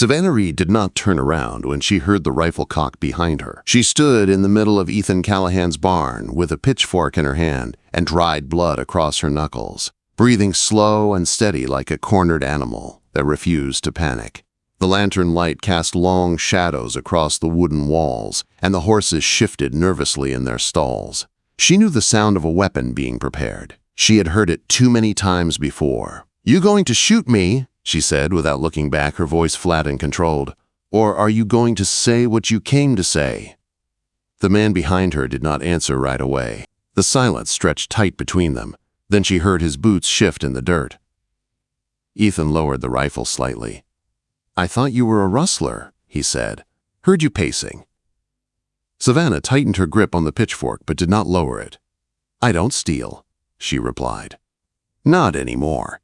Savannah Reed did not turn around when she heard the rifle cock behind her. She stood in the middle of Ethan Callahan's barn with a pitchfork in her hand and dried blood across her knuckles, breathing slow and steady like a cornered animal that refused to panic. The lantern light cast long shadows across the wooden walls, and the horses shifted nervously in their stalls. She knew the sound of a weapon being prepared. She had heard it too many times before. "You going to shoot me?" she said without looking back, her voice flat and controlled. "Or are you going to say what you came to say?" The man behind her did not answer right away. The silence stretched tight between them. Then she heard his boots shift in the dirt. Ethan lowered the rifle slightly. "I thought you were a rustler," he said. "Heard you pacing." Savannah tightened her grip on the pitchfork but did not lower it. "I don't steal," she replied. "Not anymore."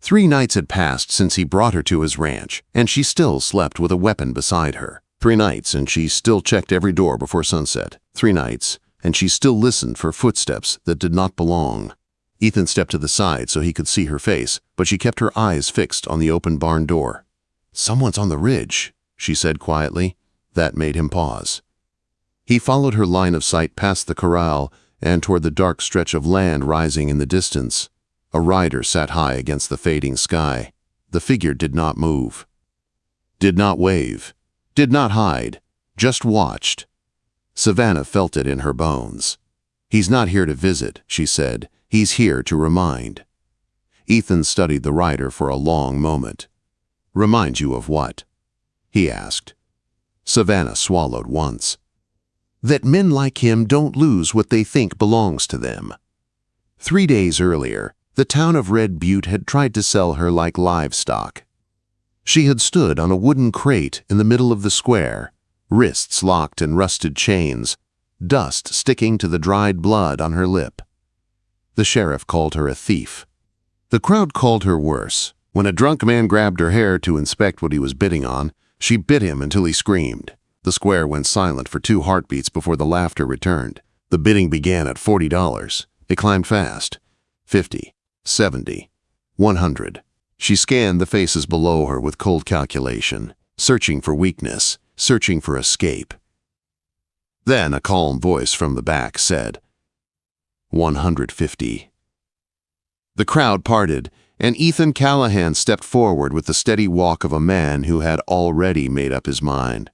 3 nights had passed since he brought her to his ranch, and she still slept with a weapon beside her. 3 nights, and she still checked every door before sunset. 3 nights, and she still listened for footsteps that did not belong. Ethan stepped to the side so he could see her face, but she kept her eyes fixed on the open barn door. "Someone's on the ridge," she said quietly. That made him pause. He followed her line of sight past the corral and toward the dark stretch of land rising in the distance. A rider sat high against the fading sky. The figure did not move, did not wave, did not hide, just watched. Savannah felt it in her bones. "He's not here to visit," she said. "He's here to remind." Ethan studied the rider for a long moment. "Remind you of what?" he asked. Savannah swallowed once. "That men like him don't lose what they think belongs to them." 3 days earlier, the town of Red Butte had tried to sell her like livestock. She had stood on a wooden crate in the middle of the square, wrists locked in rusted chains, dust sticking to the dried blood on her lip. The sheriff called her a thief. The crowd called her worse. When a drunk man grabbed her hair to inspect what he was bidding on, she bit him until he screamed. The square went silent for 2 heartbeats before the laughter returned. The bidding began at $40. It climbed fast. 50, 70, 100. She scanned the faces below her with cold calculation, searching for weakness, searching for escape. Then a calm voice from the back said, "150. The crowd parted, and Ethan Callahan stepped forward with the steady walk of a man who had already made up his mind.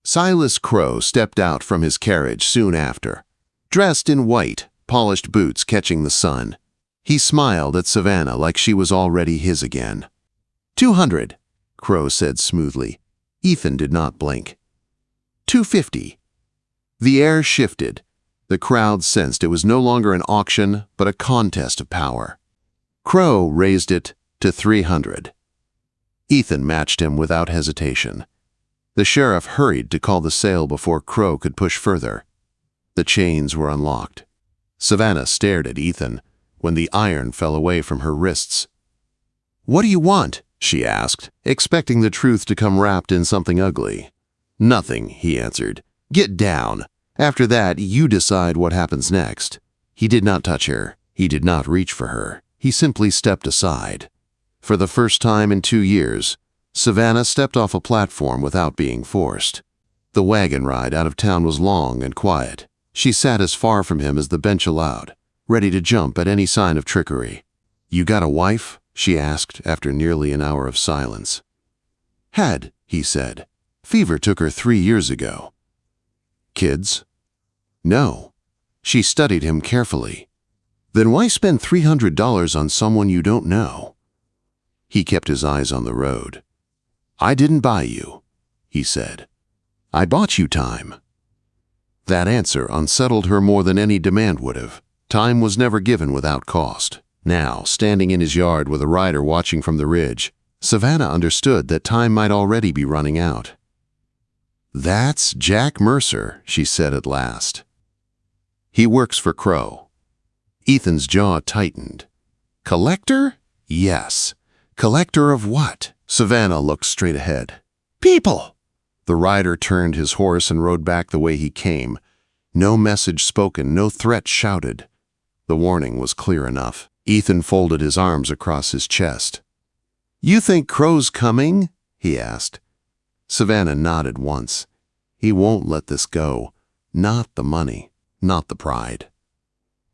Silas Crow stepped out from his carriage soon after, dressed in white, polished boots catching the sun. He smiled at Savannah like she was already his again. 200, Crow said smoothly. Ethan did not blink. 250. The air shifted. The crowd sensed it was no longer an auction, but a contest of power. Crow raised it to 300. Ethan matched him without hesitation. The sheriff hurried to call the sale before Crow could push further. The chains were unlocked. Savannah stared at Ethan when the iron fell away from her wrists. "What do you want?" she asked, expecting the truth to come wrapped in something ugly. "Nothing," he answered. "Get down. After that, you decide what happens next." He did not touch her. He did not reach for her. He simply stepped aside. For the first time in 2 years, Savannah stepped off a platform without being forced. The wagon ride out of town was long and quiet. She sat as far from him as the bench allowed, ready to jump at any sign of trickery. "You got a wife?" she asked after nearly an hour of silence. "Had," he said. "Fever took her 3 years ago." "Kids?" "No." She studied him carefully. "Then why spend $300 on someone you don't know?" He kept his eyes on the road. "I didn't buy you," he said. "I bought you time." That answer unsettled her more than any demand would have. Time was never given without cost. Now, standing in his yard with a rider watching from the ridge, Savannah understood that time might already be running out. "That's Jack Mercer," she said at last. "He works for Crow." Ethan's jaw tightened. "Collector?" "Yes." "Collector of what?" Savannah looked straight ahead. "People!" The rider turned his horse and rode back the way he came. No message spoken, no threat shouted. The warning was clear enough. Ethan folded his arms across his chest. "You think Crow's coming?" he asked. Savannah nodded once. He won't let this go. Not the money, not the pride.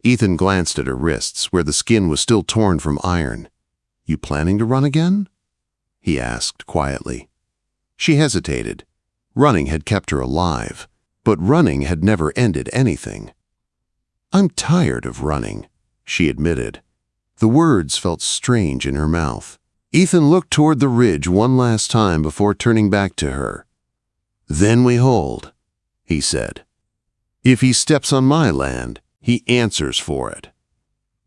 Ethan glanced at her wrists, where the skin was still torn from iron. You planning to run again? He asked quietly. She hesitated. Running had kept her alive, but running had never ended anything. I'm tired of running, she admitted. The words felt strange in her mouth. Ethan looked toward the ridge one last time before turning back to her. Then we hold, he said. If he steps on my land, he answers for it.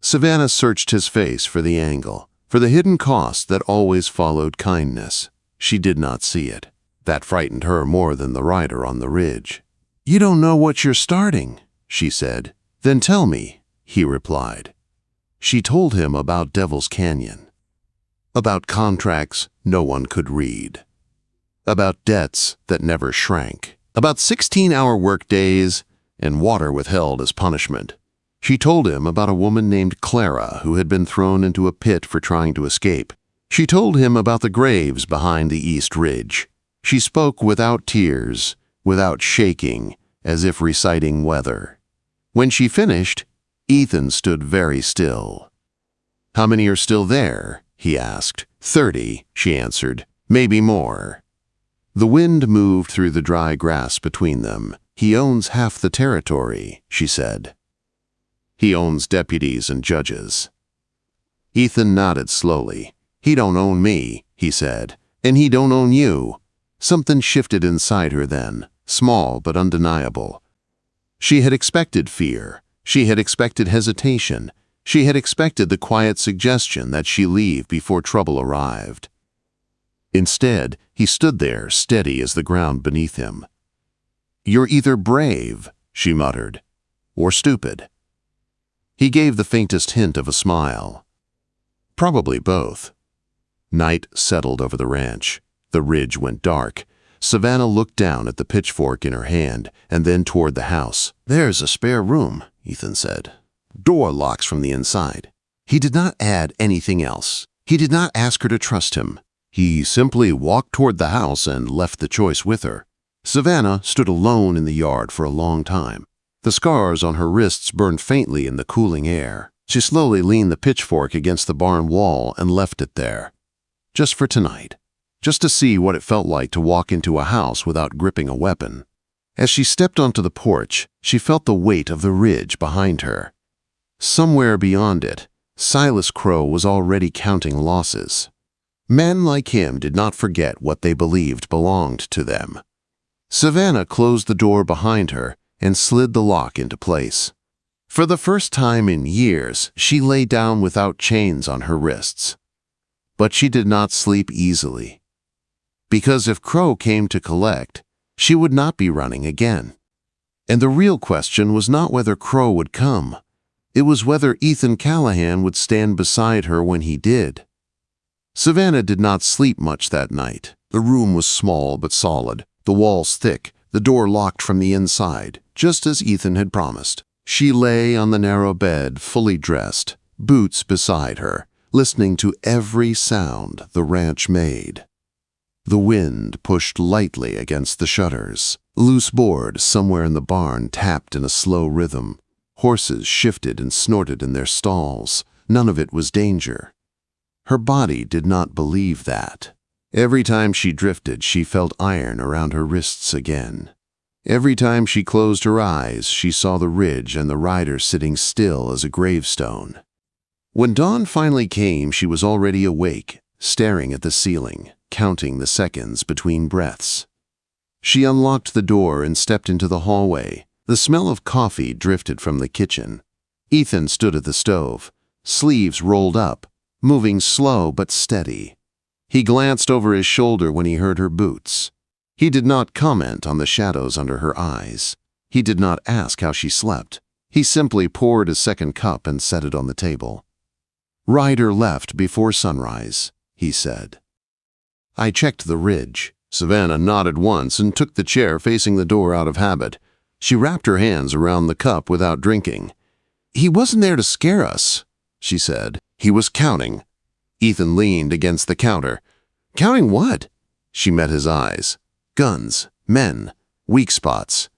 Savannah searched his face for the angle, for the hidden cost that always followed kindness. She did not see it. That frightened her more than the rider on the ridge. You don't know what you're starting, she said. Then tell me, he replied. She told him about Devil's Canyon, about contracts no one could read, about debts that never shrank, about 16-hour workdays and water withheld as punishment. She told him about a woman named Clara who had been thrown into a pit for trying to escape. She told him about the graves behind the East Ridge. She spoke without tears, without shaking, as if reciting weather. When she finished, Ethan stood very still. How many are still there? He asked. 30, she answered. Maybe more. The wind moved through the dry grass between them. He owns half the territory, she said. He owns deputies and judges. Ethan nodded slowly. He don't own me, he said, and he don't own you. Something shifted inside her then, small but undeniable. She had expected fear. She had expected hesitation. She had expected the quiet suggestion that she leave before trouble arrived. Instead, he stood there, steady as the ground beneath him. You're either brave, she muttered, or stupid. He gave the faintest hint of a smile. Probably both. Night settled over the ranch. The ridge went dark. Savannah looked down at the pitchfork in her hand and then toward the house. There's a spare room, Ethan said. Door locks from the inside. He did not add anything else. He did not ask her to trust him. He simply walked toward the house and left the choice with her. Savannah stood alone in the yard for a long time. The scars on her wrists burned faintly in the cooling air. She slowly leaned the pitchfork against the barn wall and left it there. Just for tonight. Just to see what it felt like to walk into a house without gripping a weapon. As she stepped onto the porch, she felt the weight of the ridge behind her. Somewhere beyond it, Silas Crow was already counting losses. Men like him did not forget what they believed belonged to them. Savannah closed the door behind her and slid the lock into place. For the first time in years, she lay down without chains on her wrists. But she did not sleep easily. Because if Crow came to collect, she would not be running again. And the real question was not whether Crow would come. It was whether Ethan Callahan would stand beside her when he did. Savannah did not sleep much that night. The room was small but solid, the walls thick, the door locked from the inside, just as Ethan had promised. She lay on the narrow bed, fully dressed, boots beside her, listening to every sound the ranch made. The wind pushed lightly against the shutters. Loose board somewhere in the barn tapped in a slow rhythm. Horses shifted and snorted in their stalls. None of it was danger. Her body did not believe that. Every time she drifted, she felt iron around her wrists again. Every time she closed her eyes, she saw the ridge and the rider sitting still as a gravestone. When dawn finally came, she was already awake, staring at the ceiling, counting the seconds between breaths. She unlocked the door and stepped into the hallway. The smell of coffee drifted from the kitchen. Ethan stood at the stove, sleeves rolled up, moving slow but steady. He glanced over his shoulder when he heard her boots. He did not comment on the shadows under her eyes. He did not ask how she slept. He simply poured a second cup and set it on the table. Ryder left before sunrise, he said. I checked the ridge. Savannah nodded once and took the chair facing the door out of habit. She wrapped her hands around the cup without drinking. He wasn't there to scare us, she said. He was counting. Ethan leaned against the counter. Counting what? She met his eyes. Guns, men, weak spots.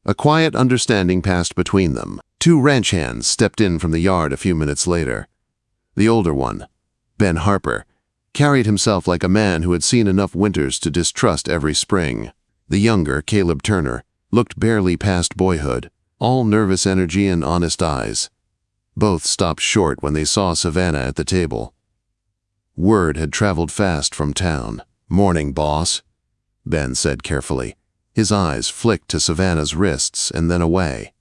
A quiet understanding passed between them. 2 ranch hands stepped in from the yard a few minutes later. The older one, Ben Harper, carried himself like a man who had seen enough winters to distrust every spring. The younger, Caleb Turner, looked barely past boyhood, all nervous energy and honest eyes. Both stopped short when they saw Savannah at the table. Word had traveled fast from town. "Morning, boss," Ben said carefully. His eyes flicked to Savannah's wrists and then away.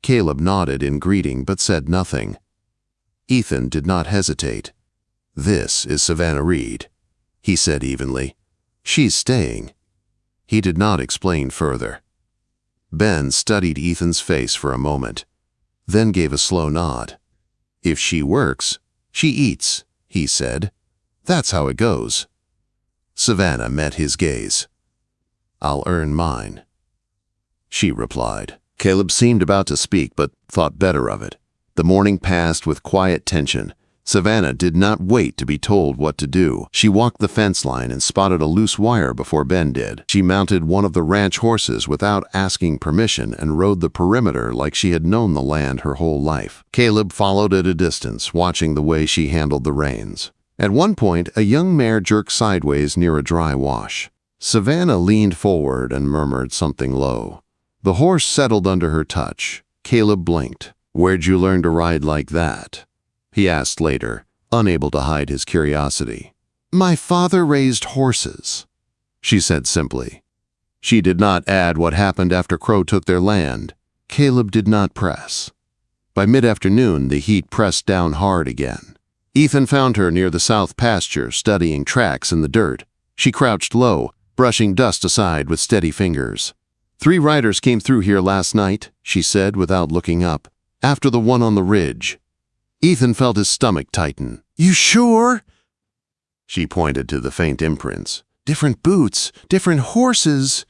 Caleb nodded in greeting but said nothing. Ethan did not hesitate. "This is Savannah Reed," he said evenly. "She's staying." He did not explain further. Ben studied Ethan's face for a moment, then gave a slow nod. "If she works, she eats," he said. "That's how it goes." Savannah met his gaze. "I'll earn mine," she replied. Caleb seemed about to speak but thought better of it. The morning passed with quiet tension. Savannah did not wait to be told what to do. She walked the fence line and spotted a loose wire before Ben did. She mounted one of the ranch horses without asking permission and rode the perimeter like she had known the land her whole life. Caleb followed at a distance, watching the way she handled the reins. At one point, a young mare jerked sideways near a dry wash. Savannah leaned forward and murmured something low. The horse settled under her touch. Caleb blinked. "Where'd you learn to ride like that?" he asked later, unable to hide his curiosity. "My father raised horses," she said simply. She did not add what happened after Crow took their land. Caleb did not press. By mid-afternoon, the heat pressed down hard again. Ethan found her near the south pasture, studying tracks in the dirt. She crouched low, brushing dust aside with steady fingers. "3 riders came through here last night," she said without looking up, "after the one on the ridge." Ethan felt his stomach tighten. "You sure?" She pointed to the faint imprints. "Different boots, different horses."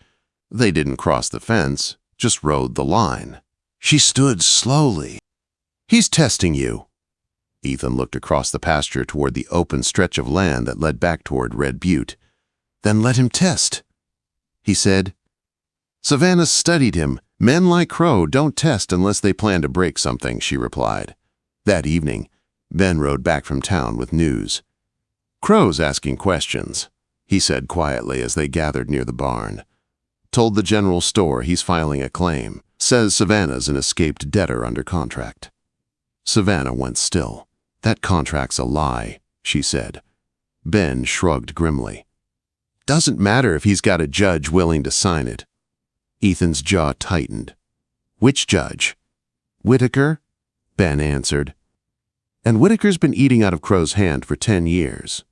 "They didn't cross the fence, just rode the line." She stood slowly. "He's testing you." Ethan looked across the pasture toward the open stretch of land that led back toward Red Butte. "Then let him test," he said. Savannah studied him. "Men like Crow don't test unless they plan to break something," she replied. That evening, Ben rode back from town with news. "Crow's asking questions," he said quietly as they gathered near the barn. "Told the general store he's filing a claim. Says Savannah's an escaped debtor under contract." Savannah went still. "That contract's a lie," she said. Ben shrugged grimly. "Doesn't matter if he's got a judge willing to sign it." Ethan's jaw tightened. "Which judge?" "Whitaker," Ben answered. "And Whitaker's been eating out of Crow's hand for 10 years.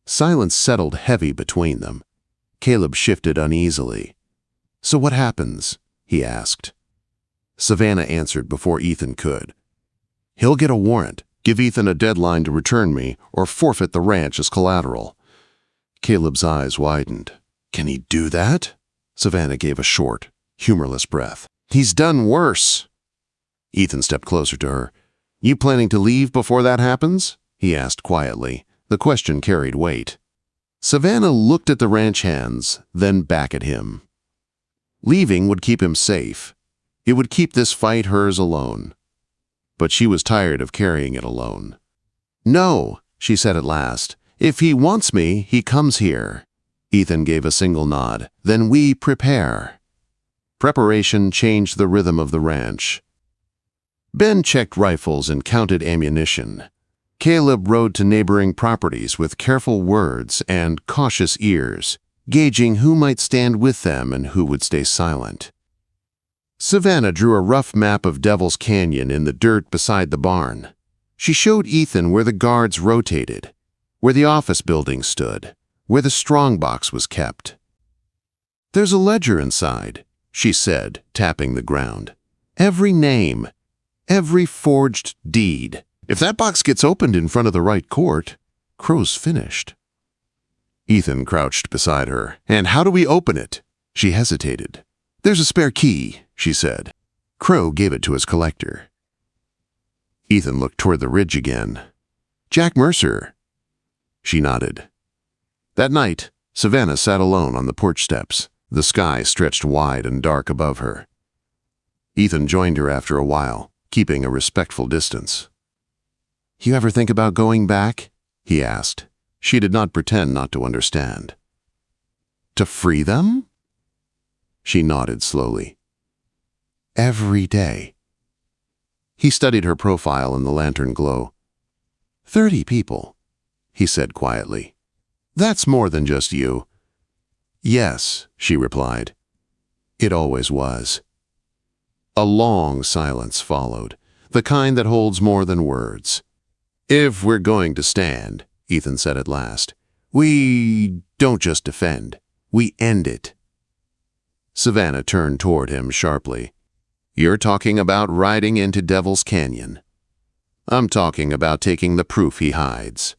Silence settled heavy between them. Caleb shifted uneasily. "So what happens?" he asked. Savannah answered before Ethan could. "He'll get a warrant, give Ethan a deadline to return me, or forfeit the ranch as collateral." Caleb's eyes widened. "Can he do that?" Savannah gave a short, humorless breath. "He's done worse." Ethan stepped closer to her. "You planning to leave before that happens?" he asked quietly. The question carried weight. Savannah looked at the ranch hands, then back at him. Leaving would keep him safe. It would keep this fight hers alone. But she was tired of carrying it alone. "No," she said at last. "If he wants me, he comes here." Ethan gave a single nod. "Then we prepare." Preparation changed the rhythm of the ranch. Ben checked rifles and counted ammunition. Caleb rode to neighboring properties with careful words and cautious ears, gauging who might stand with them and who would stay silent. Savannah drew a rough map of Devil's Canyon in the dirt beside the barn. She showed Ethan where the guards rotated, where the office building stood, where the strongbox was kept. "There's a ledger inside," she said, tapping the ground. "Every name, every forged deed. If that box gets opened in front of the right court, Crow's finished." Ethan crouched beside her. "And how do we open it?" She hesitated. "There's a spare key," she said. Crow gave it to his collector. Ethan looked toward the ridge again. "Jack Mercer." She nodded. That night, Savannah sat alone on the porch steps. The sky stretched wide and dark above her. Ethan joined her after a while, keeping a respectful distance. "You ever think about going back?" he asked. She did not pretend not to understand. "To free them?" She nodded slowly. "Every day." He studied her profile in the lantern glow. 30 people, he said quietly. "That's more than just you." "Yes," she replied. "It always was." A long silence followed, the kind that holds more than words. "If we're going to stand," Ethan said at last, "we don't just defend, we end it." Savannah turned toward him sharply. "You're talking about riding into Devil's Canyon. I'm talking about taking the proof he hides."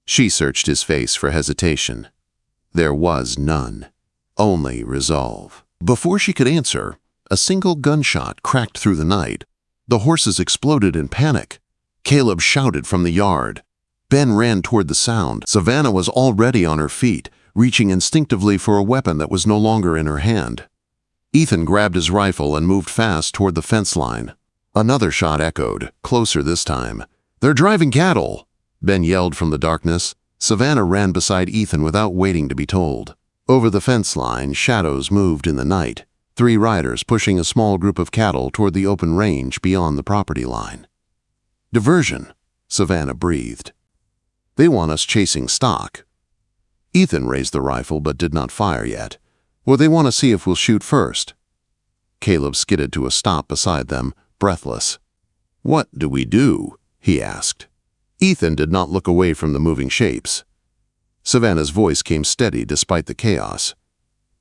She searched his face for hesitation. There was none, only resolve. Before she could answer, a single gunshot cracked through the night. The horses exploded in panic. Caleb shouted from the yard. Ben ran toward the sound. Savannah was already on her feet, reaching instinctively for a weapon that was no longer in her hand. Ethan grabbed his rifle and moved fast toward the fence line. Another shot echoed, closer this time. "They're driving cattle!" Ben yelled from the darkness. Savannah ran beside Ethan without waiting to be told. Over the fence line, shadows moved in the night, 3 riders pushing a small group of cattle toward the open range beyond the property line. "Diversion," Savannah breathed. "They want us chasing stock." Ethan raised the rifle but did not fire yet. "Or they want to see if we'll shoot first." Caleb skidded to a stop beside them, breathless. "What do we do?" he asked. Ethan did not look away from the moving shapes. Savannah's voice came steady despite the chaos.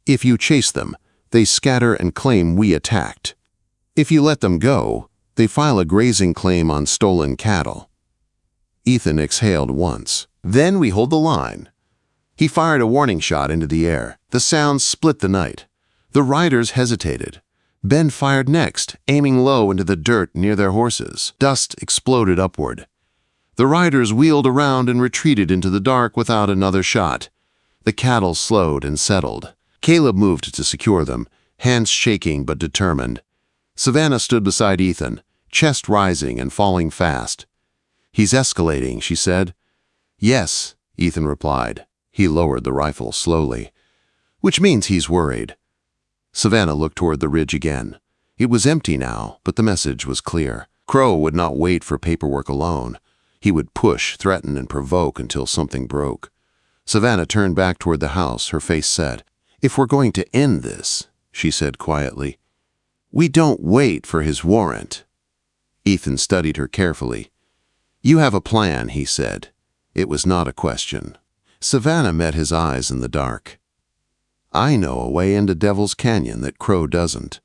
"If you chase them, they scatter and claim we attacked. If you let them go, they file a grazing claim on stolen cattle." Ethan exhaled once. "Then we hold the line." He fired a warning shot into the air. The sound split the night. The riders hesitated. Ben fired next, aiming low into the dirt near their horses. Dust exploded upward. The riders wheeled around and retreated into the dark without another shot. The cattle slowed and settled. Caleb moved to secure them, hands shaking but determined. Savannah stood beside Ethan, chest rising and falling fast. "He's escalating," she said. "Yes," Ethan replied. He lowered the rifle slowly. "Which means he's worried." Savannah looked toward the ridge again. It was empty now, but the message was clear. Crow would not wait for paperwork alone. He would push, threaten, and provoke until something broke. Savannah turned back toward the house, her face set. "If we're going to end this," she said quietly, "we don't wait for his warrant." Ethan studied her carefully. "You have a plan," he said. It was not a question. Savannah met his eyes in the dark. "I know a way into Devil's Canyon that Crow doesn't."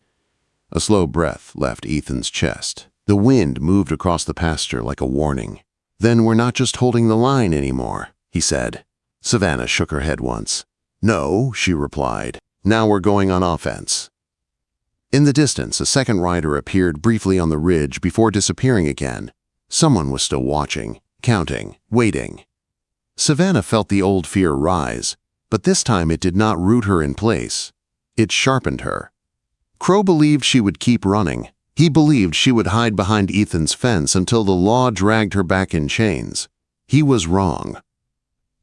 A slow breath left Ethan's chest. The wind moved across the pasture like a warning. "Then we're not just holding the line anymore," he said. Savannah shook her head once. "No," she replied. "Now we're going on offense." In the distance, a second rider appeared briefly on the ridge before disappearing again. Someone was still watching, counting, waiting. Savannah felt the old fear rise, but this time it did not root her in place. It sharpened her. Crow believed she would keep running. He believed she would hide behind Ethan's fence until the law dragged her back in chains. He was wrong.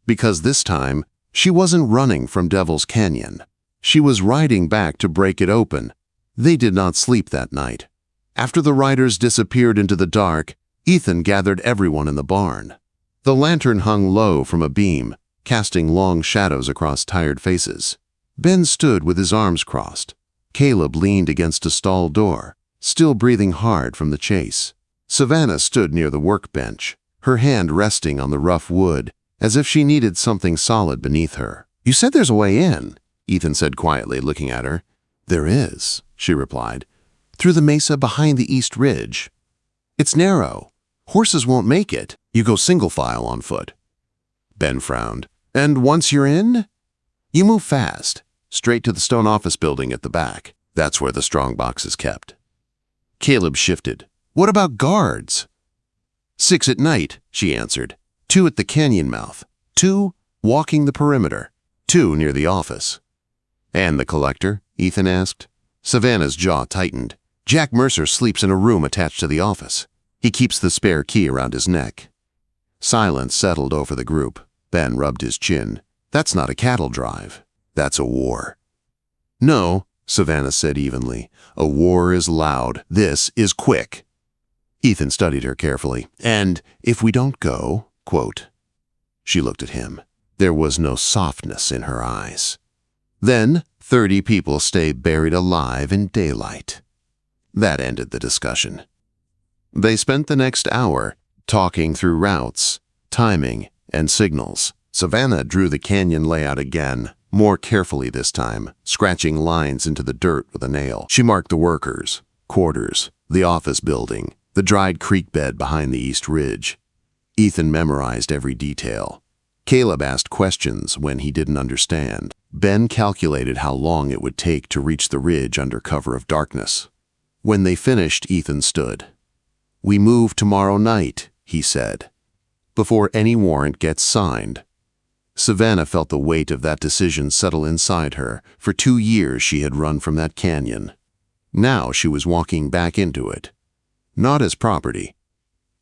Because this time, she wasn't running from Devil's Canyon. She was riding back to break it open. They did not sleep that night. After the riders disappeared into the dark, Ethan gathered everyone in the barn. The lantern hung low from a beam, casting long shadows across tired faces. Ben stood with his arms crossed. Caleb leaned against a stall door, still breathing hard from the chase. Savannah stood near the workbench, her hand resting on the rough wood, as if she needed something solid beneath her. "You said there's a way in," Ethan said quietly, looking at her. "There is," she replied, "through the mesa behind the east ridge. It's narrow. Horses won't make it. You go single file on foot." Ben frowned. "And once you're in, you move fast, straight to the stone office building at the back. That's where the strong box is kept." Caleb shifted. "What about guards?" "6 at night," she answered. 2 at the canyon mouth. 2 walking the perimeter." 2 near the office. And the collector? Ethan asked. Savannah's jaw tightened. Jack Mercer sleeps in a room attached to the office. He keeps the spare key around his neck. Silence settled over the group. Ben rubbed his chin. That's not a cattle drive. That's a war. No, Savannah said evenly. A war is loud. This is quick. Ethan studied her carefully. And if we don't go, quote. She looked at him. There was no softness in her eyes. Then 30 people stay buried alive in daylight. That ended the discussion. They spent the next hour talking through routes, timing, and signals. Savannah drew the canyon layout again, more carefully this time, scratching lines into the dirt with a nail. She marked the workers, quarters, the office building, the dried creek bed behind the East Ridge. Ethan memorized every detail. Caleb asked questions when he didn't understand. Ben calculated how long it would take to reach the ridge under cover of darkness. When they finished, Ethan stood. We move tomorrow night, he said, before any warrant gets signed. Savannah felt the weight of that decision settle inside her. For 2 years she had run from that canyon. Now she was walking back into it. Not as property,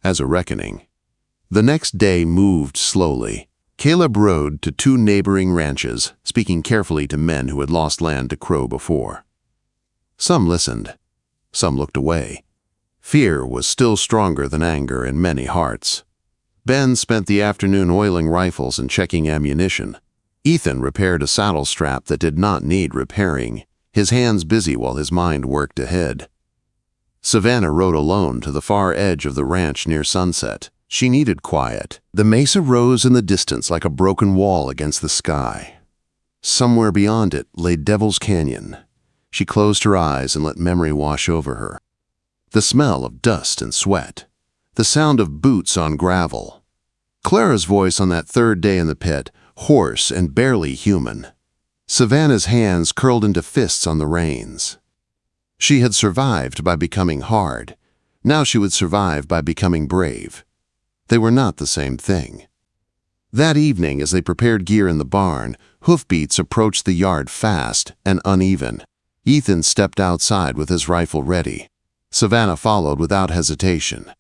as a reckoning. The next day moved slowly. Caleb rode to 2 neighboring ranches, speaking carefully to men who had lost land to Crow before. Some listened. Some looked away. Fear was still stronger than anger in many hearts. Ben spent the afternoon oiling rifles and checking ammunition. Ethan repaired a saddle strap that did not need repairing, his hands busy while his mind worked ahead. Savannah rode alone to the far edge of the ranch near sunset. She needed quiet. The mesa rose in the distance like a broken wall against the sky. Somewhere beyond it lay Devil's Canyon. She closed her eyes and let memory wash over her. The smell of dust and sweat. The sound of boots on gravel. Clara's voice on that third day in the pit, hoarse and barely human. Savannah's hands curled into fists on the reins. She had survived by becoming hard. Now she would survive by becoming brave. They were not the same thing. That evening, as they prepared gear in the barn, hoofbeats approached the yard fast and uneven. Ethan stepped outside with his rifle ready. Savannah followed without hesitation.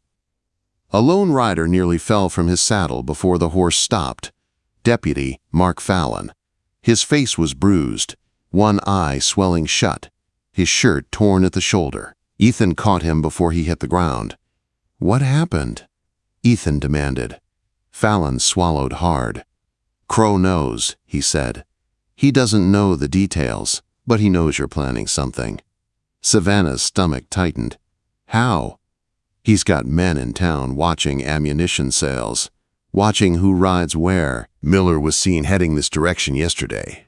A lone rider nearly fell from his saddle before the horse stopped. Deputy Mark Fallon. His face was bruised, one eye swelling shut, his shirt torn at the shoulder. Ethan caught him before he hit the ground. What happened? Ethan demanded. Fallon swallowed hard. Crow knows, he said. He doesn't know the details, but he knows you're planning something. Savannah's stomach tightened. How? He's got men in town watching ammunition sales, watching who rides where. Miller was seen heading this direction yesterday.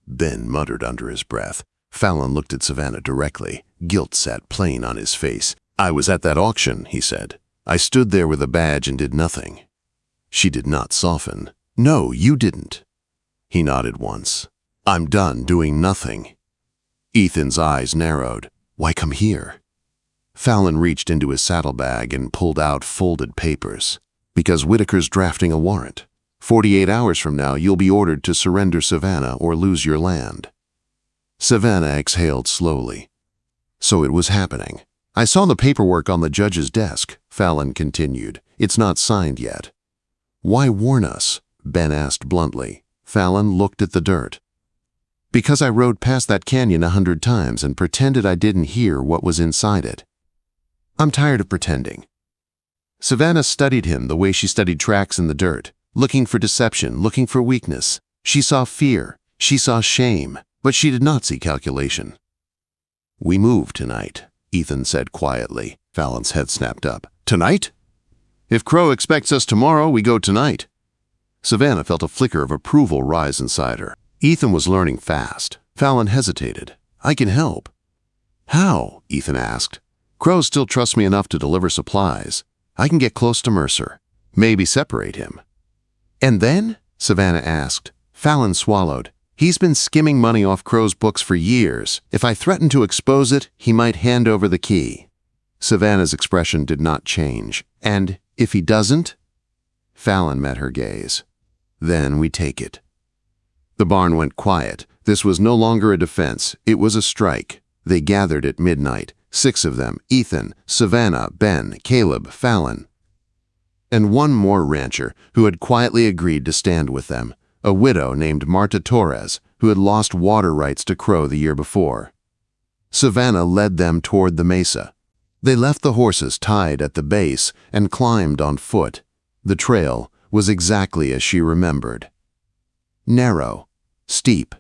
Ben muttered under his breath. Fallon looked at Savannah directly. Guilt sat plain on his face. I was at that auction, he said. I stood there with a badge and did nothing. She did not soften. No, you didn't. He nodded once. I'm done doing nothing. Ethan's eyes narrowed. Why come here? Fallon reached into his saddlebag and pulled out folded papers. Because Whitaker's drafting a warrant. 48 hours from now, you'll be ordered to surrender Savannah or lose your land. Savannah exhaled slowly. So it was happening. I saw the paperwork on the judge's desk, Fallon continued. It's not signed yet. Why warn us? Ben asked bluntly. Fallon looked at the dirt. Because I rode past that canyon 100 times and pretended I didn't hear what was inside it. I'm tired of pretending. Savannah studied him the way she studied tracks in the dirt, looking for deception, looking for weakness. She saw fear, she saw shame, but she did not see calculation. We move tonight, Ethan said quietly. Fallon's head snapped up. Tonight? If Crow expects us tomorrow, we go tonight. Savannah felt a flicker of approval rise inside her. Ethan was learning fast. Fallon hesitated. I can help. How? Ethan asked. Crow still trusts me enough to deliver supplies. I can get close to Mercer. Maybe separate him. And then? Savannah asked. Fallon swallowed. He's been skimming money off Crow's books for years. If I threaten to expose it, he might hand over the key. Savannah's expression did not change. And if he doesn't? Fallon met her gaze. Then we take it. The barn went quiet. This was no longer a defense. It was a strike. They gathered at midnight, 6 of them, Ethan, Savannah, Ben, Caleb, Fallon, and one more rancher who had quietly agreed to stand with them, a widow named Marta Torres, who had lost water rights to Crow the year before. Savannah led them toward the mesa. They left the horses tied at the base and climbed on foot. The trail was exactly as she remembered. Narrow, steep,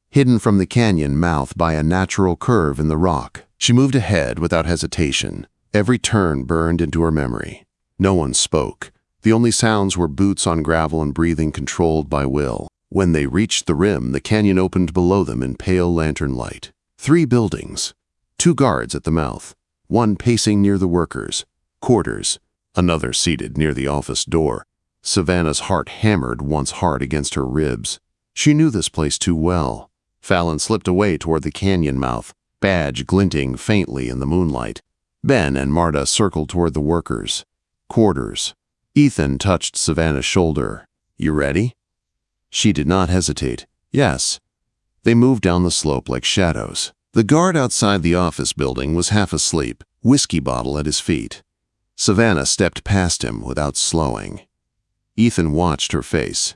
hidden from the canyon mouth by a natural curve in the rock. She moved ahead without hesitation. Every turn burned into her memory. No one spoke. The only sounds were boots on gravel and breathing controlled by will. When they reached the rim, the canyon opened below them in pale lantern light. 3 buildings, 2 guards at the mouth, one pacing near the workers' quarters, another seated near the office door. Savannah's heart hammered once hard against her ribs. She knew this place too well. Fallon slipped away toward the canyon mouth, badge glinting faintly in the moonlight. Ben and Marta circled toward the workers' quarters. Ethan touched Savannah's shoulder. "You ready?" She did not hesitate. "Yes." They moved down the slope like shadows. The guard outside the office building was half asleep, whiskey bottle at his feet. Savannah stepped past him without slowing. Ethan watched her face.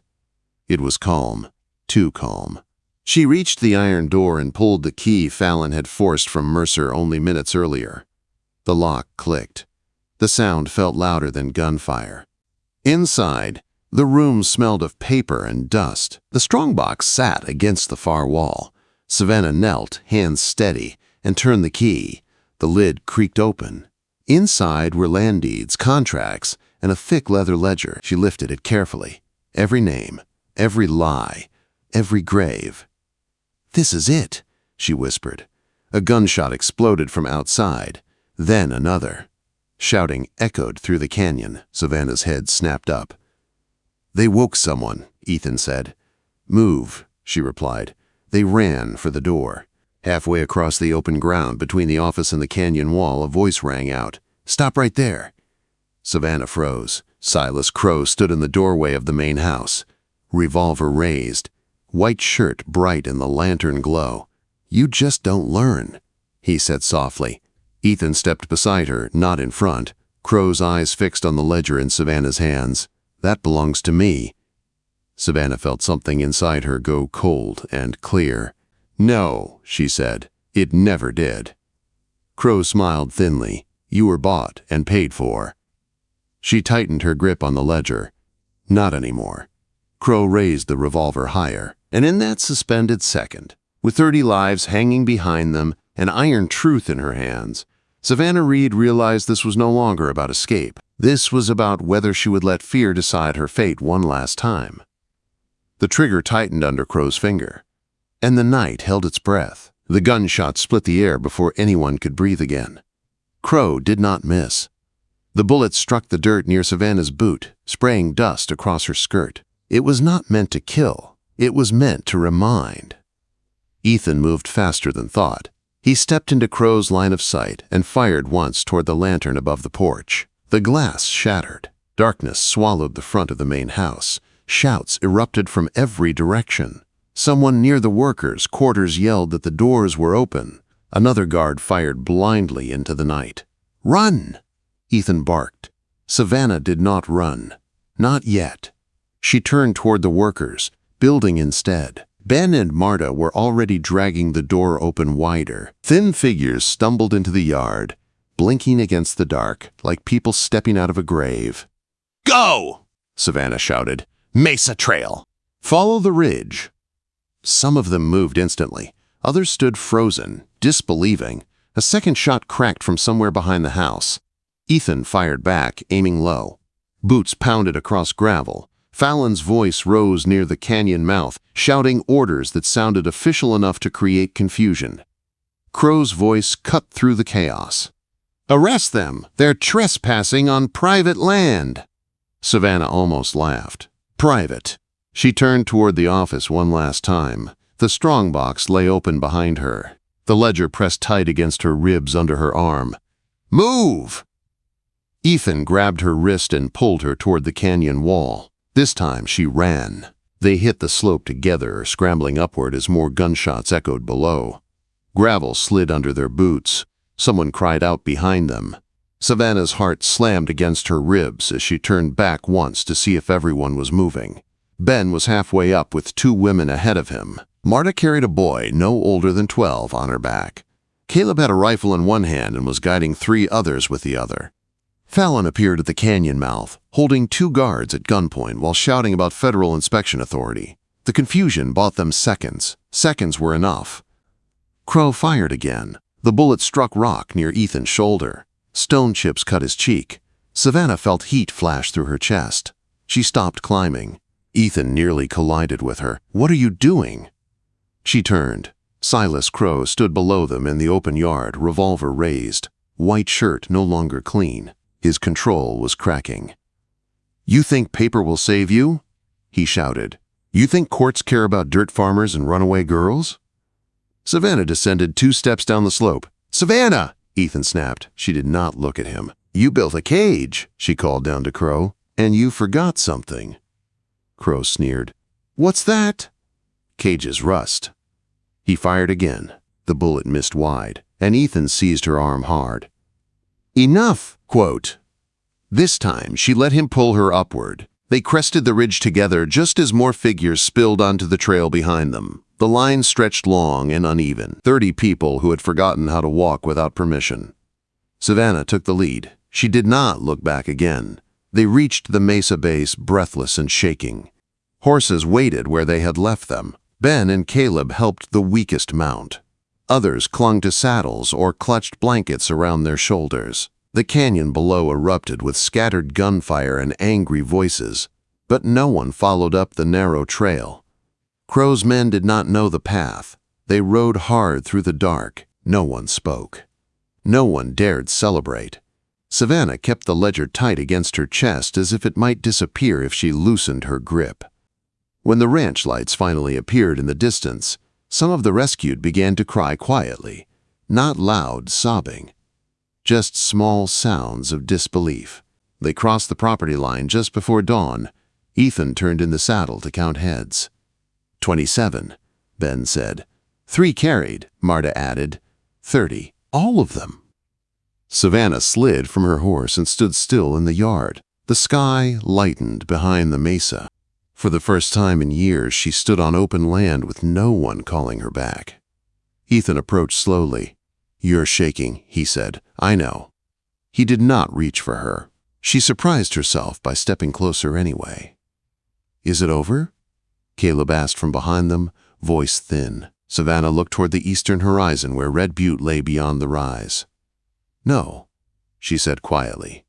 It was calm, too calm. She reached the iron door and pulled the key Fallon had forced from Mercer only minutes earlier. The lock clicked. The sound felt louder than gunfire. Inside, the room smelled of paper and dust. The strongbox sat against the far wall. Savannah knelt, hands steady, and turned the key. The lid creaked open. Inside were land deeds, contracts, and a thick leather ledger. She lifted it carefully. Every name, every lie, every grave. "This is it," she whispered. A gunshot exploded from outside, then another. Shouting echoed through the canyon. Savannah's head snapped up. "They woke someone," Ethan said. "Move," she replied. They ran for the door. Halfway across the open ground between the office and the canyon wall, a voice rang out. "Stop right there." Savannah froze. Silas Crow stood in the doorway of the main house, revolver raised, white shirt bright in the lantern glow. "You just don't learn," he said softly. Ethan stepped beside her, not in front, Crow's eyes fixed on the ledger in Savannah's hands. "That belongs to me." Savannah felt something inside her go cold and clear. "No," she said. "It never did." Crow smiled thinly. "You were bought and paid for." She tightened her grip on the ledger. "Not anymore." Crow raised the revolver higher, and in that suspended second, with 30 lives hanging behind them and iron truth in her hands, Savannah Reed realized this was no longer about escape. This was about whether she would let fear decide her fate one last time. The trigger tightened under Crow's finger, and the night held its breath. The gunshot split the air before anyone could breathe again. Crow did not miss. The bullet struck the dirt near Savannah's boot, spraying dust across her skirt. It was not meant to kill. It was meant to remind. Ethan moved faster than thought. He stepped into Crow's line of sight and fired once toward the lantern above the porch. The glass shattered. Darkness swallowed the front of the main house. Shouts erupted from every direction. Someone near the workers' quarters yelled that the doors were open. Another guard fired blindly into the night. "Run!" Ethan barked. Savannah did not run. Not yet. She turned toward the workers, building instead. Ben and Marta were already dragging the door open wider. Thin figures stumbled into the yard, blinking against the dark like people stepping out of a grave. "Go!" Savannah shouted. "Mesa Trail! Follow the ridge!" Some of them moved instantly. Others stood frozen, disbelieving. A second shot cracked from somewhere behind the house. Ethan fired back, aiming low. Boots pounded across gravel. Fallon's voice rose near the canyon mouth, shouting orders that sounded official enough to create confusion. Crow's voice cut through the chaos. "Arrest them! They're trespassing on private land!" Savannah almost laughed. Private. She turned toward the office one last time. The strongbox lay open behind her. The ledger pressed tight against her ribs under her arm. "Move!" Ethan grabbed her wrist and pulled her toward the canyon wall. This time she ran. They hit the slope together, scrambling upward as more gunshots echoed below. Gravel slid under their boots. Someone cried out behind them. Savannah's heart slammed against her ribs as she turned back once to see if everyone was moving. Ben was halfway up with 2 women ahead of him. Marta carried a boy no older than 12 on her back. Caleb had a rifle in one hand and was guiding 3 others with the other. Fallon appeared at the canyon mouth, holding 2 guards at gunpoint while shouting about federal inspection authority. The confusion bought them seconds. Seconds were enough. Crow fired again. The bullet struck rock near Ethan's shoulder. Stone chips cut his cheek. Savannah felt heat flash through her chest. She stopped climbing. Ethan nearly collided with her. "What are you doing?" She turned. Silas Crow stood below them in the open yard, revolver raised, white shirt no longer clean. His control was cracking. "You think paper will save you?" he shouted. "You think courts care about dirt farmers and runaway girls?" Savannah descended 2 steps down the slope. "Savannah!" Ethan snapped. She did not look at him. "You built a cage," she called down to Crow, "and you forgot something." Crow sneered. "What's that?" "Cages rust." He fired again. The bullet missed wide, and Ethan seized her arm hard. "Enough!" Quote. This time, she let him pull her upward. They crested the ridge together just as more figures spilled onto the trail behind them. The line stretched long and uneven, 30 people who had forgotten how to walk without permission. Savannah took the lead. She did not look back again. They reached the mesa base breathless and shaking. Horses waited where they had left them. Ben and Caleb helped the weakest mount. Others clung to saddles or clutched blankets around their shoulders. The canyon below erupted with scattered gunfire and angry voices, but no one followed up the narrow trail. Crow's men did not know the path. They rode hard through the dark. No one spoke. No one dared celebrate. Savannah kept the ledger tight against her chest as if it might disappear if she loosened her grip. When the ranch lights finally appeared in the distance, some of the rescued began to cry quietly, not loud sobbing, just small sounds of disbelief. They crossed the property line just before dawn. Ethan turned in the saddle to count heads. 27, Ben said. 3 carried, Marta added. 30, all of them. Savannah slid from her horse and stood still in the yard. The sky lightened behind the mesa. For the first time in years, she stood on open land with no one calling her back. Ethan approached slowly. "You're shaking," he said. "I know." He did not reach for her. She surprised herself by stepping closer anyway. "Is it over?" Caleb asked from behind them, voice thin. Savannah looked toward the eastern horizon where Red Butte lay beyond the rise. "No," she said quietly.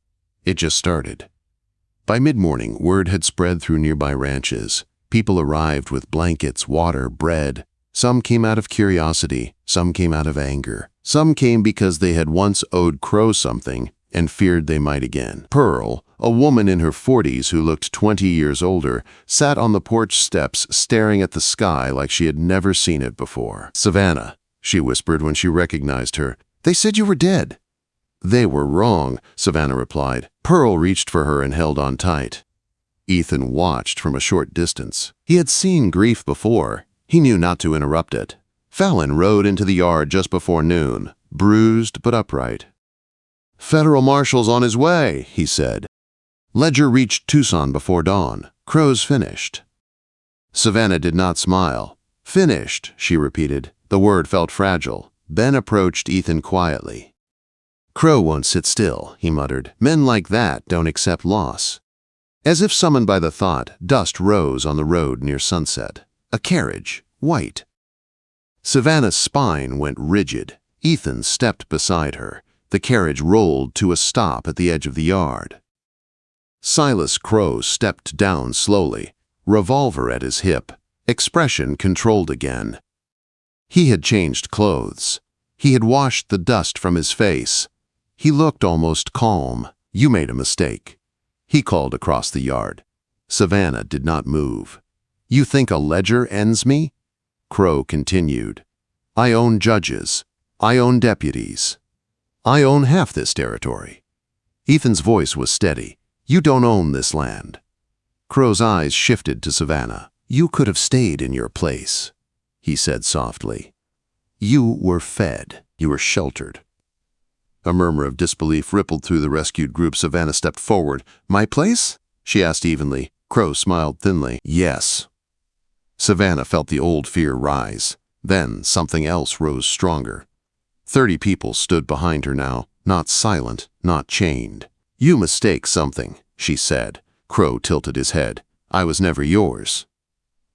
"It just started." By mid-morning, word had spread through nearby ranches. People arrived with blankets, water, bread. Some came out of curiosity, some came out of anger. Some came because they had once owed Crow something and feared they might again. Pearl, a woman in her 40s who looked 20 years older, sat on the porch steps staring at the sky like she had never seen it before. "Savannah," she whispered when she recognized her. "They said you were dead." "They were wrong," Savannah replied. Pearl reached for her and held on tight. Ethan watched from a short distance. He had seen grief before. He knew not to interrupt it. Fallon rode into the yard just before noon, bruised but upright. "Federal marshal's on his way," he said. Ledger reached Tucson before dawn. Crow's finished. Savannah did not smile. "Finished," she repeated. The word felt fragile. Ben approached Ethan quietly. "Crow won't sit still," he muttered. "Men like that don't accept loss." As if summoned by the thought, dust rose on the road near sunset. A carriage, white. Savannah's spine went rigid. Ethan stepped beside her. The carriage rolled to a stop at the edge of the yard. Silas Crow stepped down slowly, revolver at his hip, expression controlled again. He had changed clothes. He had washed the dust from his face. He looked almost calm. "You made a mistake," he called across the yard. Savannah did not move. "You think a ledger ends me?" Crow continued. "I own judges. I own deputies. I own half this territory." Ethan's voice was steady. "You don't own this land." Crow's eyes shifted to Savannah. "You could have stayed in your place," he said softly. "You were fed. You were sheltered." A murmur of disbelief rippled through the rescued group. Savannah stepped forward. "My place?" she asked evenly. Crow smiled thinly. "Yes." Savannah felt the old fear rise. Then something else rose stronger. 30 people stood behind her now, not silent, not chained. "You mistake something," she said. Crow tilted his head. "I was never yours."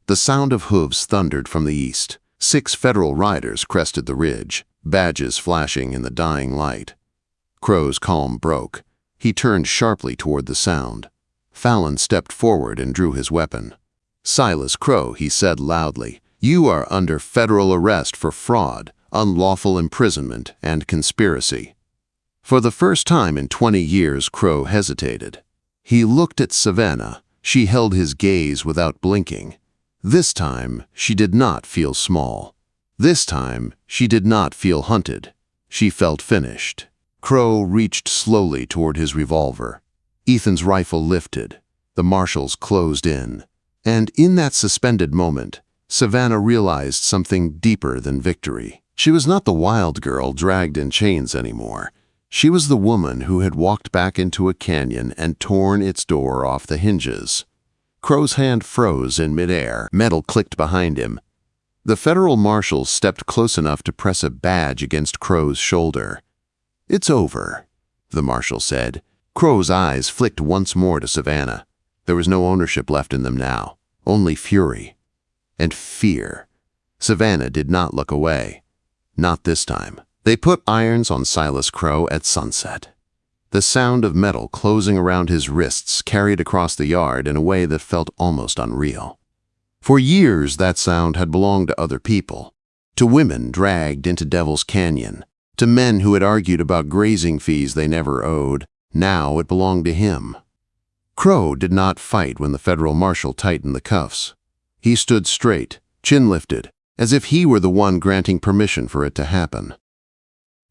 The sound of hooves thundered from the east. 6 federal riders crested the ridge, badges flashing in the dying light. Crow's calm broke. He turned sharply toward the sound. Fallon stepped forward and drew his weapon. "Silas Crow," he said loudly, "you are under federal arrest for fraud, unlawful imprisonment, and conspiracy." For the first time in 20 years, Crow hesitated. He looked at Savannah. She held his gaze without blinking. This time, she did not feel small. This time, she did not feel hunted. She felt finished. Crow reached slowly toward his revolver. Ethan's rifle lifted. The marshals closed in. And in that suspended moment, Savannah realized something deeper than victory. She was not the wild girl dragged in chains anymore. She was the woman who had walked back into a canyon and torn its door off the hinges. Crow's hand froze in midair. Metal clicked behind him. The federal marshals stepped close enough to press a badge against Crow's shoulder. "It's over," the marshal said. Crow's eyes flicked once more to Savannah. There was no ownership left in them now, only fury and fear. Savannah did not look away. Not this time. They put irons on Silas Crow at sunset. The sound of metal closing around his wrists carried across the yard in a way that felt almost unreal. For years, that sound had belonged to other people, to women dragged into Devil's Canyon, to men who had argued about grazing fees they never owed. Now it belonged to him. Crow did not fight when the federal marshal tightened the cuffs. He stood straight, chin lifted, as if he were the one granting permission for it to happen.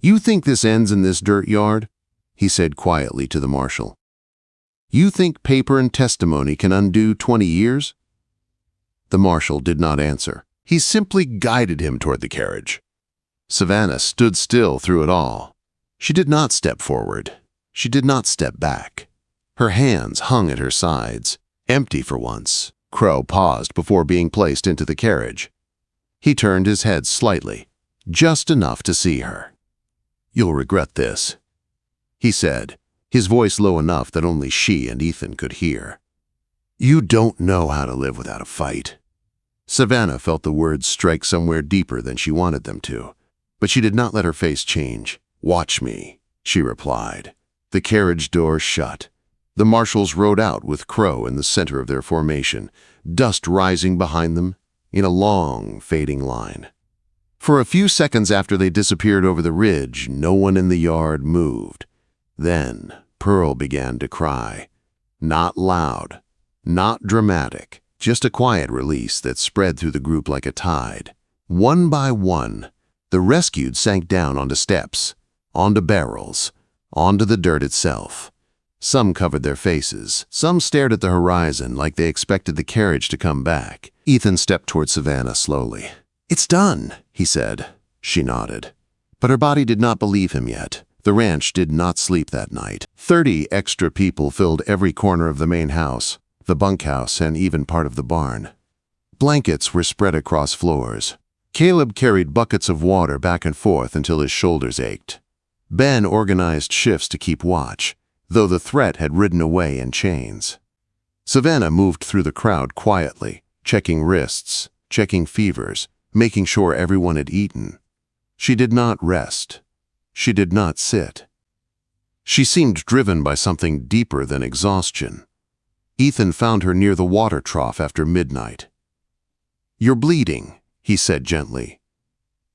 "You think this ends in this dirt yard?" he said quietly to the marshal. "You think paper and testimony can undo 20 years? The marshal did not answer. He simply guided him toward the carriage. Savannah stood still through it all. She did not step forward. She did not step back. Her hands hung at her sides, empty for once. Crow paused before being placed into the carriage. He turned his head slightly, just enough to see her. "You'll regret this," he said, his voice low enough that only she and Ethan could hear. "You don't know how to live without a fight." Savannah felt the words strike somewhere deeper than she wanted them to, but she did not let her face change. "Watch me," she replied. The carriage door shut. The marshals rode out with Crow in the center of their formation, dust rising behind them in a long, fading line. For a few seconds after they disappeared over the ridge, no one in the yard moved. Then Pearl began to cry. Not loud, not dramatic, just a quiet release that spread through the group like a tide. One by one, the rescued sank down onto steps, onto barrels, onto the dirt itself. Some covered their faces. Some stared at the horizon like they expected the carriage to come back. Ethan stepped toward Savannah slowly. "It's done," he said. She nodded. But her body did not believe him yet. The ranch did not sleep that night. 30 extra people filled every corner of the main house, the bunkhouse, and even part of the barn. Blankets were spread across floors. Caleb carried buckets of water back and forth until his shoulders ached. Ben organized shifts to keep watch, though the threat had ridden away in chains. Savannah moved through the crowd quietly, checking wrists, checking fevers, making sure everyone had eaten. She did not rest. She did not sit. She seemed driven by something deeper than exhaustion. Ethan found her near the water trough after midnight. "You're bleeding," he said gently.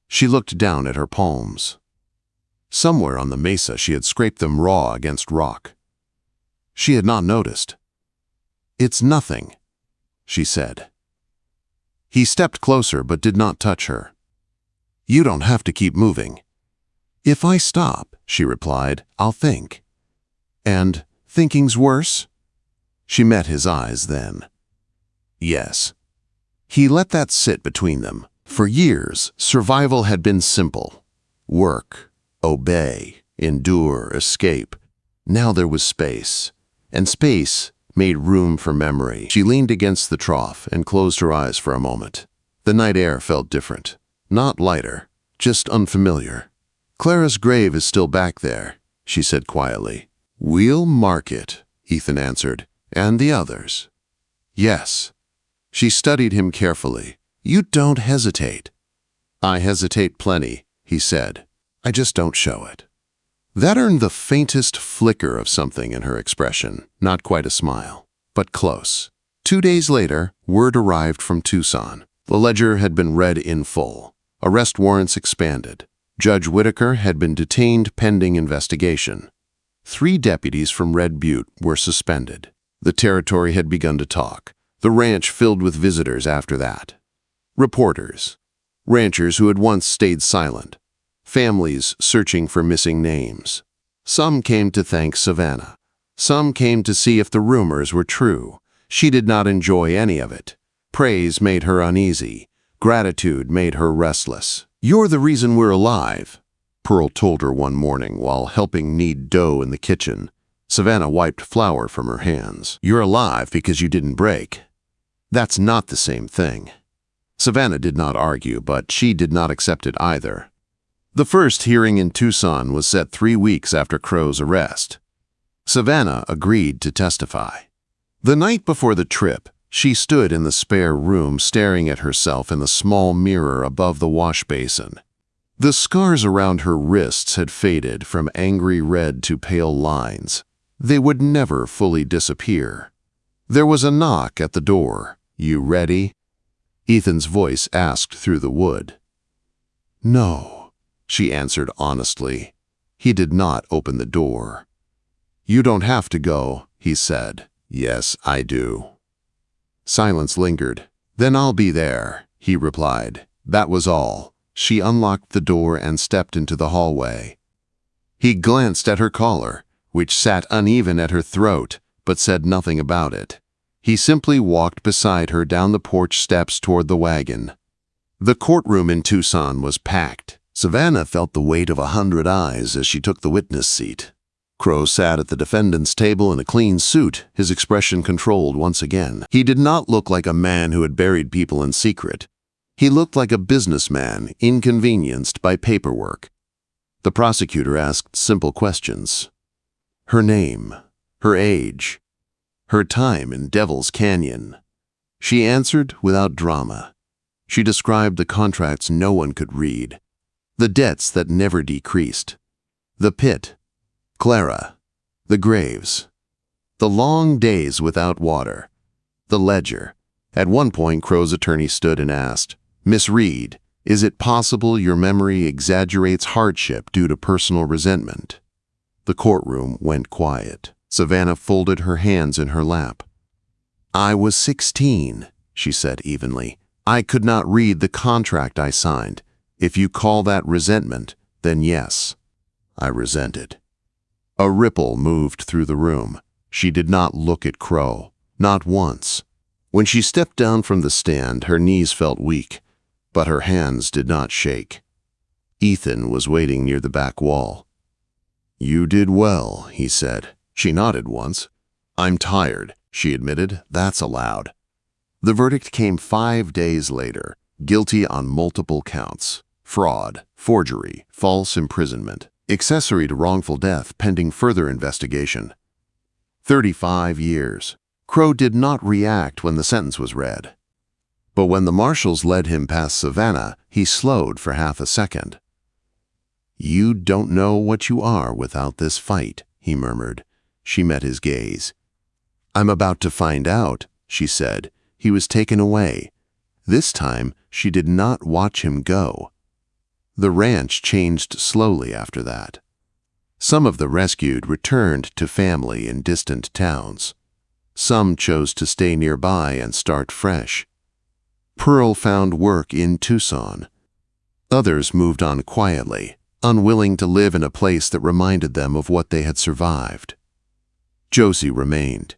She looked down at her palms. Somewhere on the mesa she had scraped them raw against rock. She had not noticed. "It's nothing," she said. He stepped closer but did not touch her. "You don't have to keep moving." "If I stop," she replied, "I'll think." "And thinking's worse?" She met his eyes then. "Yes." He let that sit between them. For years, survival had been simple. Work, obey, endure, escape. Now there was space, and space made room for memory. She leaned against the trough and closed her eyes for a moment. The night air felt different. Not lighter, just unfamiliar. "Clara's grave is still back there," she said quietly. "We'll mark it," Ethan answered. "And the others?" "Yes." She studied him carefully. "You don't hesitate." "I hesitate plenty," he said. "I just don't show it." That earned the faintest flicker of something in her expression. Not quite a smile, but close. 2 days later, word arrived from Tucson. The ledger had been read in full. Arrest warrants expanded. Judge Whitaker had been detained pending investigation. 3 deputies from Red Butte were suspended. The territory had begun to talk. The ranch filled with visitors after that. Reporters. Ranchers who had once stayed silent. Families searching for missing names. Some came to thank Savannah. Some came to see if the rumors were true. She did not enjoy any of it. Praise made her uneasy. Gratitude made her restless. "You're the reason we're alive," Pearl told her one morning while helping knead dough in the kitchen. Savannah wiped flour from her hands. "You're alive because you didn't break." That's not the same thing. Savannah did not argue, but she did not accept it either. The first hearing in Tucson was set 3 weeks after Crow's arrest. Savannah agreed to testify. The night before the trip, she stood in the spare room staring at herself in the small mirror above the wash basin. The scars around her wrists had faded from angry red to pale lines. They would never fully disappear. There was a knock at the door. "You ready?" Ethan's voice asked through the wood. "No," she answered honestly. He did not open the door. "You don't have to go," he said. "Yes, I do." Silence lingered. "Then I'll be there," he replied. That was all. She unlocked the door and stepped into the hallway. He glanced at her collar, which sat uneven at her throat, but said nothing about it. He simply walked beside her down the porch steps toward the wagon. The courtroom in Tucson was packed. Savannah felt the weight of 100 eyes as she took the witness seat. Crow sat at the defendant's table in a clean suit, his expression controlled once again. He did not look like a man who had buried people in secret. He looked like a businessman inconvenienced by paperwork. The prosecutor asked simple questions. Her name, her age, her time in Devil's Canyon. She answered without drama. She described the contracts no one could read, the debts that never decreased, the pit, Clara, the graves, the long days without water, the ledger. At one point, Crow's attorney stood and asked, "Miss Reed, is it possible your memory exaggerates hardship due to personal resentment?" The courtroom went quiet. Savannah folded her hands in her lap. "I was 16, she said evenly. "I could not read the contract I signed. If you call that resentment, then yes, I resented." A ripple moved through the room. She did not look at Crow, not once. When she stepped down from the stand, her knees felt weak, but her hands did not shake. Ethan was waiting near the back wall. "You did well," he said. She nodded once. "I'm tired," she admitted. "That's allowed." The verdict came 5 days later, guilty on multiple counts: fraud, forgery, false imprisonment, accessory to wrongful death pending further investigation. 35 years. Crow did not react when the sentence was read. But when the marshals led him past Savannah, he slowed for half a second. "You don't know what you are without this fight," he murmured. She met his gaze. "I'm about to find out," she said. He was taken away. This time, she did not watch him go. The ranch changed slowly after that. Some of the rescued returned to family in distant towns. Some chose to stay nearby and start fresh. Pearl found work in Tucson. Others moved on quietly, unwilling to live in a place that reminded them of what they had survived. Josie remained.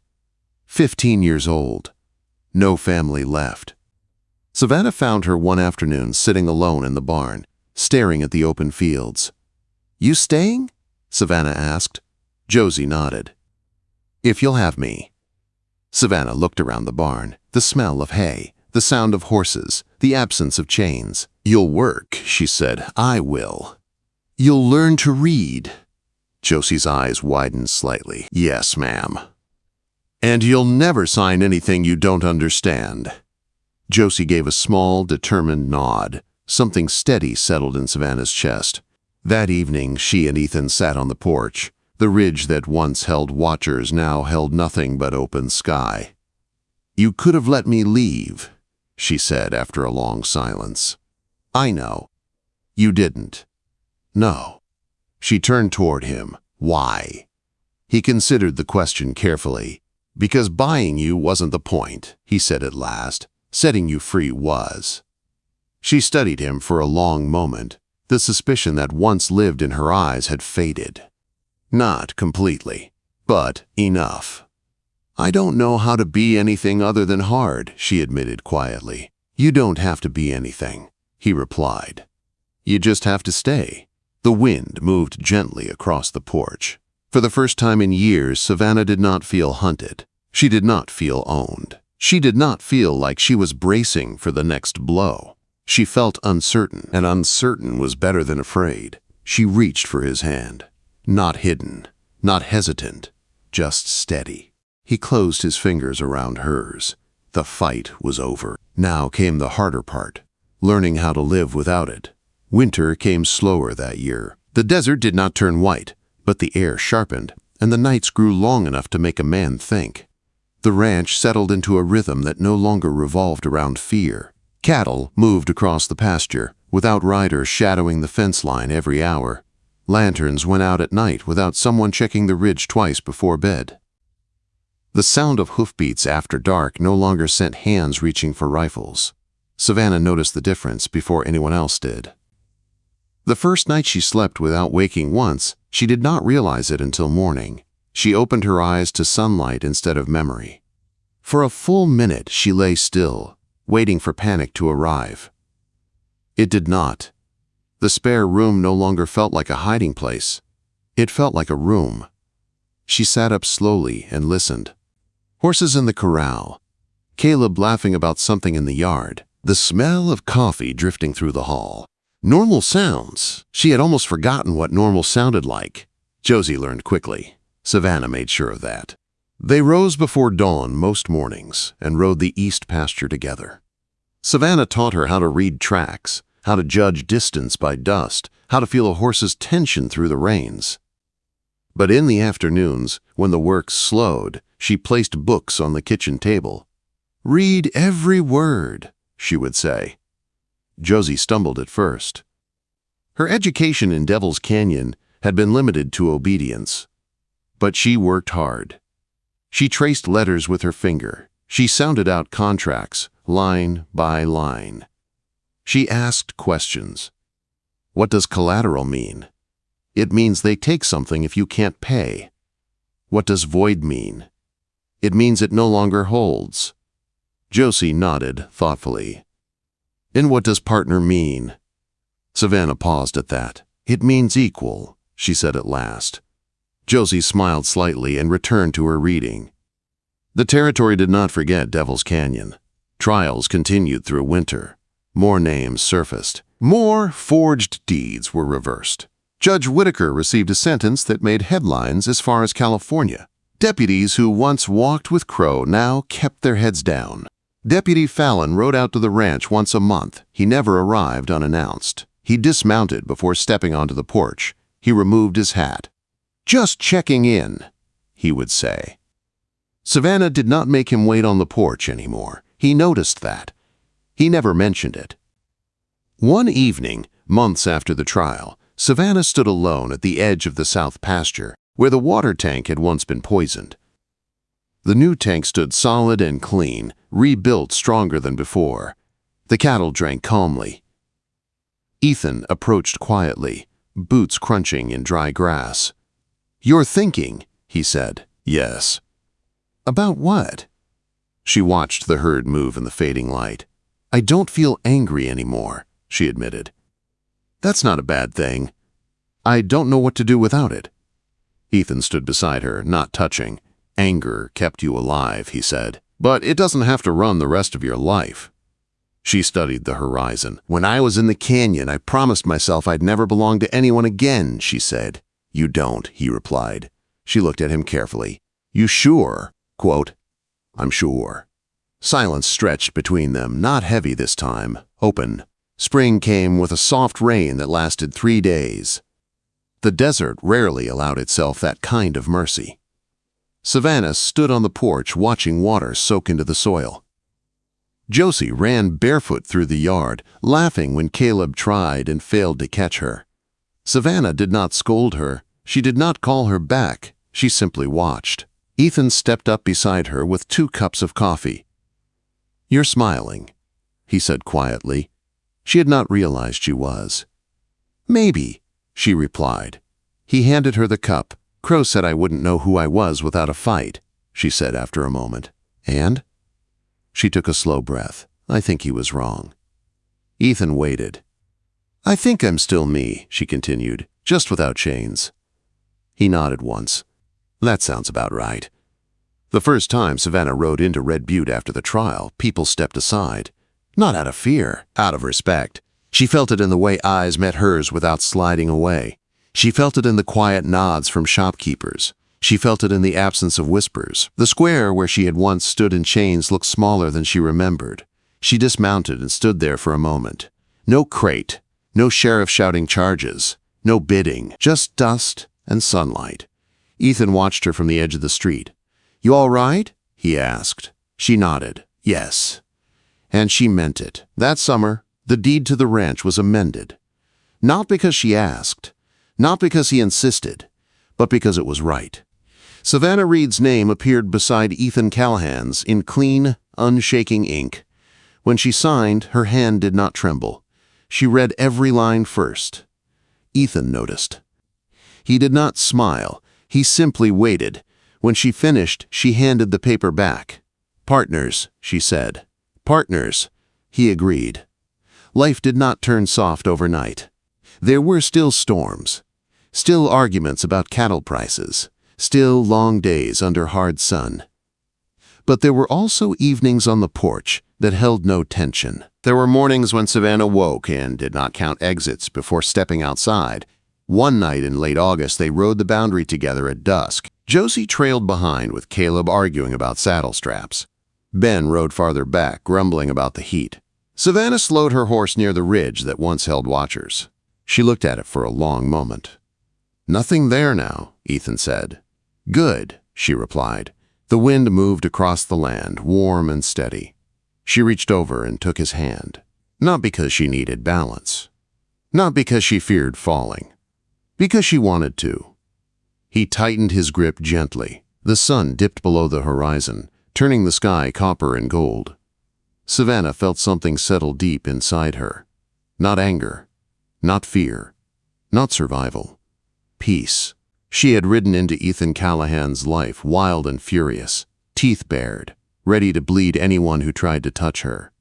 15 years old. No family left. Savannah found her one afternoon sitting alone in the barn, staring at the open fields. "You staying?" Savannah asked. Josie nodded. "If you'll have me." Savannah looked around the barn, the smell of hay, the sound of horses, the absence of chains. "You'll work," she said. "I will." "You'll learn to read." Josie's eyes widened slightly. "Yes, ma'am." "And you'll never sign anything you don't understand." Josie gave a small, determined nod. Something steady settled in Savannah's chest. That evening, she and Ethan sat on the porch. The ridge that once held watchers now held nothing but open sky. "You could have let me leave," she said after a long silence. "I know." "You didn't." "No." She turned toward him. "Why?" He considered the question carefully. "Because buying you wasn't the point," he said at last. "Setting you free was." She studied him for a long moment. The suspicion that once lived in her eyes had faded. Not completely, but enough. "I don't know how to be anything other than hard," she admitted quietly. "You don't have to be anything," he replied. "You just have to stay." The wind moved gently across the porch. For the first time in years, Savannah did not feel hunted. She did not feel owned. She did not feel like she was bracing for the next blow. She felt uncertain, and uncertain was better than afraid. She reached for his hand. Not hidden, not hesitant, just steady. He closed his fingers around hers. The fight was over. Now came the harder part, learning how to live without it. Winter came slower that year. The desert did not turn white, but the air sharpened, and the nights grew long enough to make a man think. The ranch settled into a rhythm that no longer revolved around fear. Cattle moved across the pasture, without riders shadowing the fence line every hour. Lanterns went out at night without someone checking the ridge twice before bed. The sound of hoofbeats after dark no longer sent hands reaching for rifles. Savannah noticed the difference before anyone else did. The first night she slept without waking once, she did not realize it until morning. She opened her eyes to sunlight instead of memory. For a full minute she lay still, waiting for panic to arrive. It did not. The spare room no longer felt like a hiding place. It felt like a room. She sat up slowly and listened. Horses in the corral. Caleb laughing about something in the yard. The smell of coffee drifting through the hall. Normal sounds. She had almost forgotten what normal sounded like. Josie learned quickly. Savannah made sure of that. They rose before dawn most mornings and rode the east pasture together. Savannah taught her how to read tracks, how to judge distance by dust, how to feel a horse's tension through the reins. But in the afternoons, when the work slowed, she placed books on the kitchen table. "Read every word," she would say. Josie stumbled at first. Her education in Devil's Canyon had been limited to obedience. But she worked hard. She traced letters with her finger. She sounded out contracts, line by line. She asked questions. What does collateral mean? It means they take something if you can't pay. What does void mean? It means it no longer holds. Josie nodded thoughtfully. And what does partner mean? Savannah paused at that. It means equal, she said at last. Josie smiled slightly and returned to her reading. The territory did not forget Devil's Canyon. Trials continued through winter. More names surfaced. More forged deeds were reversed. Judge Whitaker received a sentence that made headlines as far as California. Deputies who once walked with Crow now kept their heads down. Deputy Fallon rode out to the ranch once a month. He never arrived unannounced. He dismounted before stepping onto the porch. He removed his hat. "Just checking in," he would say. Savannah did not make him wait on the porch anymore. He noticed that. He never mentioned it. One evening, months after the trial, Savannah stood alone at the edge of the south pasture, where the water tank had once been poisoned. The new tank stood solid and clean, rebuilt stronger than before. The cattle drank calmly. Ethan approached quietly, boots crunching in dry grass. "You're thinking," he said. "Yes." "About what?" She watched the herd move in the fading light. "I don't feel angry anymore," she admitted. "That's not a bad thing. I don't know what to do without it." Ethan stood beside her, not touching. "Anger kept you alive," he said. "But it doesn't have to run the rest of your life." She studied the horizon. "When I was in the canyon, I promised myself I'd never belong to anyone again," she said. "You don't," he replied. She looked at him carefully. "You sure?" Quote, "I'm sure." Silence stretched between them, not heavy this time, open. Spring came with a soft rain that lasted 3 days. The desert rarely allowed itself that kind of mercy. Savannah stood on the porch watching water soak into the soil. Josie ran barefoot through the yard, laughing when Caleb tried and failed to catch her. Savannah did not scold her. She did not call her back. She simply watched. Ethan stepped up beside her with 2 cups of coffee. "You're smiling," he said quietly. She had not realized she was. "Maybe," she replied. He handed her the cup. "Crow said I wouldn't know who I was without a fight," she said after a moment. "And?" She took a slow breath. "I think he was wrong." Ethan waited. "I think I'm still me," she continued, "just without chains." He nodded once. "That sounds about right." The first time Savannah rode into Red Butte after the trial, people stepped aside. Not out of fear, out of respect. She felt it in the way eyes met hers without sliding away. She felt it in the quiet nods from shopkeepers. She felt it in the absence of whispers. The square where she had once stood in chains looked smaller than she remembered. She dismounted and stood there for a moment. No crate, no sheriff shouting charges, no bidding, just dust and sunlight. Ethan watched her from the edge of the street. "You all right?" he asked. She nodded. "Yes." And she meant it. That summer, the deed to the ranch was amended. Not because she asked, not because he insisted, but because it was right. Savannah Reed's name appeared beside Ethan Callahan's in clean, unshaking ink. When she signed, her hand did not tremble. She read every line first. Ethan noticed. He did not smile. He simply waited. When she finished, she handed the paper back. "Partners," she said. "Partners," he agreed. Life did not turn soft overnight. There were still storms, still arguments about cattle prices, still long days under hard sun. But there were also evenings on the porch that held no tension. There were mornings when Savannah woke and did not count exits before stepping outside. One night in late August, they rode the boundary together at dusk. Josie trailed behind with Caleb arguing about saddle straps. Ben rode farther back, grumbling about the heat. Savannah slowed her horse near the ridge that once held watchers. She looked at it for a long moment. "Nothing there now," Ethan said. "Good," she replied. The wind moved across the land, warm and steady. She reached over and took his hand. Not because she needed balance. Not because she feared falling. Because she wanted to. He tightened his grip gently. The sun dipped below the horizon, turning the sky copper and gold. Savannah felt something settle deep inside her. Not anger. Not fear. Not survival. Peace. She had ridden into Ethan Callahan's life wild and furious, teeth bared, ready to bleed anyone who tried to touch her.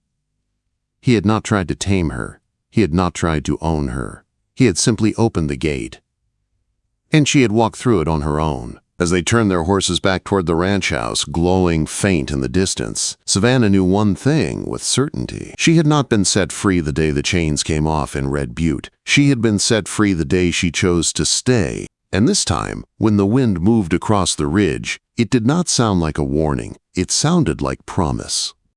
He had not tried to tame her. He had not tried to own her. He had simply opened the gate. And she had walked through it on her own. As they turned their horses back toward the ranch house, glowing faint in the distance, Savannah knew one thing with certainty. She had not been set free the day the chains came off in Red Butte. She had been set free the day she chose to stay. And this time, when the wind moved across the ridge, it did not sound like a warning. It sounded like promise.